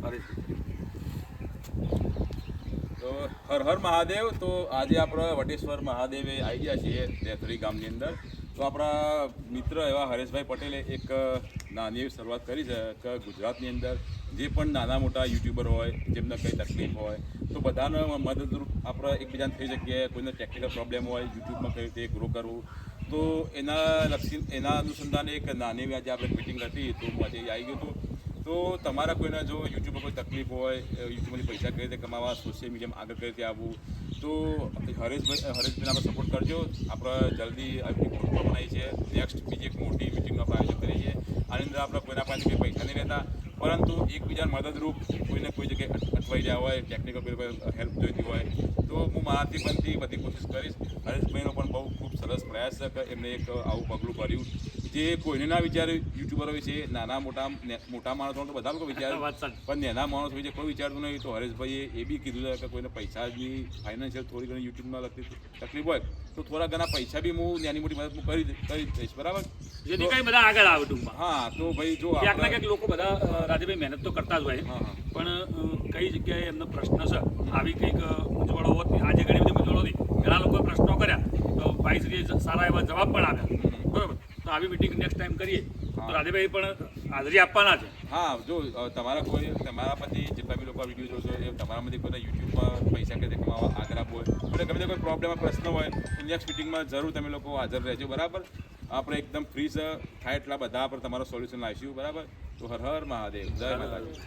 તો હર હર મહાદેવ. તો આજે આપણે વટેશ્વર મહાદેવે આવી ગયા છીએ દેથરી ગામની અંદર. તો આપણા મિત્ર એવા હરેશભાઈ પટેલે એક નાની એવી શરૂઆત કરી છે કે ગુજરાતની અંદર જે પણ નાના મોટા યુટ્યુબર હોય જેમને કંઈ તકલીફ હોય તો બધાને મદદરૂપ આપણે એકબીજાને થઈ શકીએ. કોઈને ટેકનિકલ પ્રોબ્લેમ હોય યુટ્યુબમાં કઈ રીતે ગ્રો કરવું, તો એના અનુસંધાને એક નાની એવી આજે આપણે મિટિંગ હતી. તો હું આજે આવી ગયો હતો. તો તમારા કોઈને જો યુટ્યુબમાં કોઈ તકલીફ હોય, યુટ્યુબમાંથી પૈસા કઈ રીતે કમાવા, સોશિયલ મીડિયામાં આગળ કઈ રીતે આવવું, તો હરેશભાઈને આપણે સપોર્ટ કરજો. આપણે જલ્દી ગ્રુપ બનાવી છે. નેક્સ્ટ બીજી એક મોટી મિટિંગનું આપણે આયોજન કરીએ છીએ. આની અંદર આપણે કોઈના પાસે કંઈ પૈસા નહીં રહેતા, પરંતુ એકબીજાને મદદરૂપ કોઈને કોઈ જગ્યાએ અટવાઈ ગયા હોય, ટેકનિકલ કોઈ હેલ્પ જોઈતી હોય, તો હું મારાથી બનતી બધી કોશિશ કરીશ. હરેશભાઈનો પણ બહુ ખૂબ સરસ પ્રયાસ છે કે એમને એક આવું પગલું ભર્યું જે કોઈને ના વિચારે. યુટ્યુબરો વિશે નાના મોટા માણસો તો બધા લોકો વિચારે, પણ નાના માણસો વિશે કોઈ વિચારતું નહીં. તો હરેશભાઈએ એ બી કીધું છે કે કોઈને પૈસાની ફાઇનાન્શિયલ થોડી ઘણી યુટ્યુબમાં લગતી તકલીફ હોય તો થોડા ઘણા પૈસા બી હું નાની મોટી મદદ હું કરી દઈશ. બરાબર, જેથી કઈ બધા આગળ આવે ટૂંકમાં. હા. તો ભાઈ જો ક્યાંક ના ક્યાંક લોકો બધા રાજભાઈ મહેનત તો કરતા જ હોય, પણ કઈ જગ્યાએ એમનો પ્રશ્ન છે આવી કંઈક મૂંઝવણો હોતી. આજે ઘણી બધી મૂંઝવણો હતી, ઘણા લોકોએ પ્રશ્નો કર્યા તો ભાઈશ્રીએ સારા એવા જવાબ પણ આપ્યા. બરાબર, તો આવી મિટિંગ નેક્સ્ટ ટાઈમ કરીએ તો રાજભાઈ પણ હાજરી આપવાના છે. હા, જો તમારા પછી જેટલા બી લોકો વિડીયો જોશો એ તમારામાંથી કોઈને યુટ્યુબમાં પૈસા કઈ રીતે કમાવા આગળ આપવો હોય, એટલે ગમે તે કોઈ પ્રોબ્લેમ પ્રશ્ન હોય તો નેક્સ્ટ મિટિંગમાં જરૂર તમે લોકો હાજર રહેજો. બરાબર, આપણે એકદમ ફ્રી થાય એટલા બધા પર તમારો સોલ્યુશન લાવીશું. બરાબર, તો હર હર મહાદેવ, જય માતાજી.